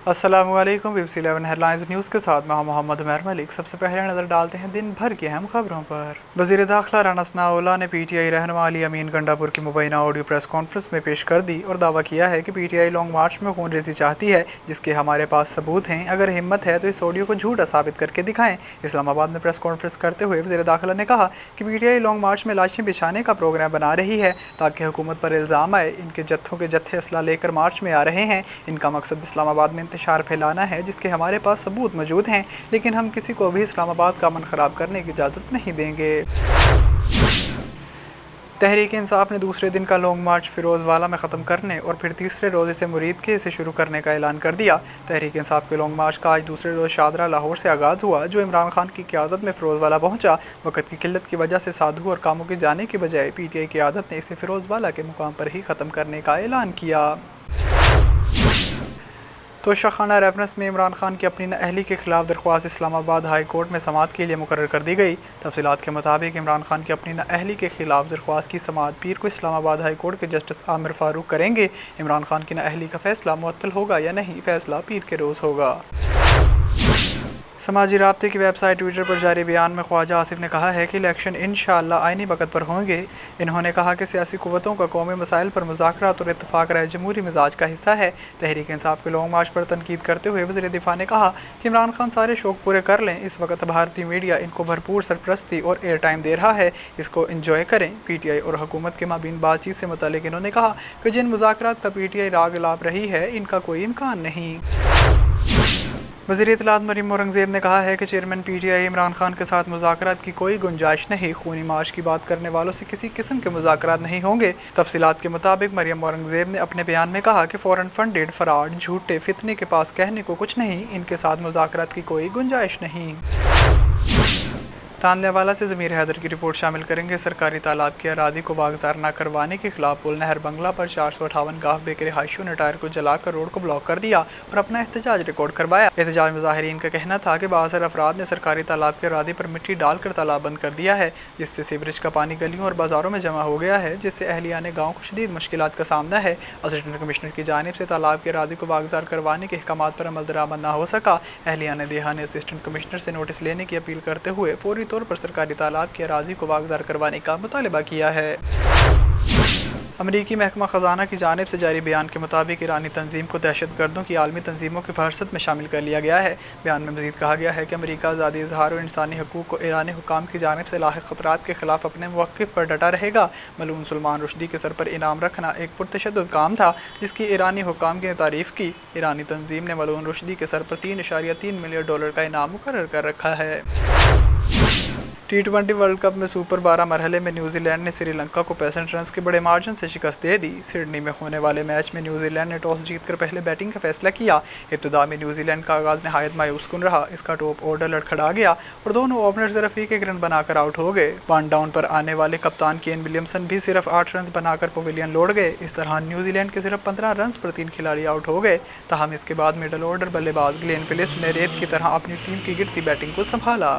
अस्सलामु अलैकुम। BBC 11 headlines news के साथ मैं मोहम्मद उमर मलिक। सबसे पहले नज़र डालते हैं दिन भर की अहम खबरों पर। वज़ीर दाखिला राना सनाउल्लाह ने PTI रहनुमा अली अमीन गंडापुर की मुबैना ऑडियो प्रेस कॉन्फ्रेंस में पेश कर दी और दावा किया है कि PTI लॉन्ग मार्च में खून रेजी चाहती है, जिसके हमारे पास सबूत हैं। अगर हिम्मत है तो इस ऑडियो को झूठा साबित करके दिखाएं। इस्लामाबाद में प्रेस कॉन्फ्रेंस करते हुए वज़ीर दाखिला ने कहा कि PTI लॉन्ग मार्च में लाशें बिछाने का प्रोग्राम बना रही है ताकि हुकूमत पर इल्ज़ाम आए इनके जत्थों के जत्थे असला लेकर मार्च में आ रहे हैं। इनका मकसद इस्लामाबाद में इंतशार फैलाना है, जिसके हमारे पास सबूत मौजूद हैं, लेकिन हम किसी को भी इस्लामाबाद का अमन ख़राब करने की इजाज़त नहीं देंगे। तहरीक इंसाफ ने दूसरे दिन का लॉन्ग मार्च फिरोजवाला में ख़त्म करने और फिर तीसरे रोज़ इसे मुरीद के से शुरू करने का ऐलान कर दिया। तहरीक इंसाफ के लॉन्ग मार्च का आज दूसरे रोज़ शादरा लाहौर से आगाज़ हुआ, जो इमरान खान की क़यादत में फिरोजवाला पहुंचा। वक़्त की किल्लत की वजह से साधु और कामों के जाने की बजाय PTI क़यादत ने इसे फिरोजवाला के मुकाम पर ही ख़त्म करने का ऐलान किया। तोशाखाना रेफरेंस में इमरान खान की अपनी नाअहली के खिलाफ दरख्वास्त इस्लामाबाद हाई कोर्ट में समाअत के लिए मुकर्रर कर दी गई। तफसीलात के मुताबिक इमरान खान की अपनी नाअहली के खिलाफ दरख्वास्त की समाअत पीर को इस्लामाबाद हाई कोर्ट के जस्टिस आमिर फारूक करेंगे। इमरान खान की नाअहली का फैसला मुअत्तल होगा या नहीं, फैसला पीर के रोज़ होगा। समाजी राब्ते की वेबसाइट ट्विटर पर जारी बयान में ख्वाजा आसिफ ने कहा है कि इलेक्शन इंशाअल्लाह आईनी वक़्त पर होंगे। इन्होंने कहा कि सियासी क़ुव्वतों का कौमी मसाइल पर मुज़ाकरात और इत्तफ़ाक़ राय जमहूरी मिजाज का हिस्सा है। तहरीक इंसाफ के लॉन्ग मार्च पर तनकीद करते हुए वज़ीर दिफ़ा ने कहा कि इमरान खान सारे शौक़ पूरे कर लें। इस वक्त भारतीय मीडिया इनको भरपूर सरपरस्ती और एयर टाइम दे रहा है, इसको इंजॉय करें। PTI और हुकूमत के माबीन बातचीत से मुतालिक इन्होंने कहा कि जिन मुज़ाकरात का PTI राग लाप रही है, इनका कोई इम्कान नहीं। वज़ीर इत्तलात मरियम औरंगज़ेब ने कहा है कि चेयरमैन PTI इमरान खान के साथ मुज़ाकरात की कोई गुंजाइश नहीं। खूनी मार्च की बात करने वालों से किसी किस्म के मुज़ाकरात नहीं होंगे। तफसीलात के मुताबिक मरियम औरंगज़ेब ने अपने बयान में कहा कि फ़ौरन फंडेड फराड झूठे फितने के पास कहने को कुछ नहीं, इनके साथ मुज़ाकरात की कोई गुंजाइश नहीं। तानलेवाला से ज़मीर हैदर की रिपोर्ट शामिल करेंगे। सरकारी तालाब की अरादी को वागज़ार न करवाने के खिलाफ पुल नहर बंगला पर 458 गाफ बे के रिहायशियों ने टायर को जलाकर रोड को ब्लॉक कर दिया और अपना एहतजाज रिकॉर्ड करवाया। एहतजाज मुजाहिरीन का कहना था कि बाज़र अफराद ने सरकारी तालाब की अरादी पर मिट्टी डालकर तालाब बंद कर दिया है, जिससे सीवरेज का पानी गलियों और बाज़ारों में जमा हो गया है, जिससे अहलियान गाँव को शदीद मुश्किलात का सामना है। असिस्टेंट कमिश्नर की जानिब से तालाब की अरादी को वागज़ार करवाने के अहकामात पर अमल दरामद न हो सका। अहलियान देहा ने असिस्टेंट कमिश्नर से नोटिस लेने की अपील करते हुए फौरी तौर पर सरकारी तालाब की अराज़ी को वागज़ार करवाने का मुतालिबा किया है। अमरीकी महकमा ख़जाना की जानिब से जारी बयान के मुताबिक ईरानी तंजीम को दहशतगर्दों की आलमी तंजीमों की फहरसत में शामिल कर लिया गया है। बयान में मज़ीद कहा गया है कि अमरीका आज़ादी इज़हार और इंसानी हकूक़ को ईरानी हुकाम की जानिब से लाहिक़ ख़तरात के ख़िलाफ़ अपने मौक़िफ़ पर डटा रहेगा। मलून सलमान रुश्दी के सर पर इनाम रखना एक पुरतशद्दुद काम था, जिसकी ईरानी हुकाम की तारीफ़ की। ईरानी तंजीम ने मलून रुश्दी के सर पर $3.3 मिलियन का इनाम मुकर्रर कर रखा है। T20 वर्ल्ड कप में सुपर 12 मरहले में न्यूजीलैंड ने श्रीलंका को 65 रन के बड़े मार्जिन से शिकस्त दे दी। सिडनी में होने वाले मैच में न्यूजीलैंड ने टॉस जीतकर पहले बैटिंग का फैसला किया। इब्तिदा में न्यूजीलैंड का आगाज़ नहायत मायूस कुन रहा। इसका टॉप ऑर्डर लड़खड़ा गया और दोनों ओपनर्स रफीक एक रन बनाकर आउट हो गए। 1 डाउन पर आने वाले कप्तान केन विलियमसन भी सिर्फ 8 रन बनाकर पवेलियन लौट गए। इस तरह न्यूजीलैंड के सिर्फ 15 रन पर 3 खिलाड़ी आउट हो गए। ताहम इसके बाद मिडल ऑर्डर बल्लेबाज ग्लेन फिलिप्स ने रेत की तरह अपनी टीम की गिरती बैटिंग को संभाला।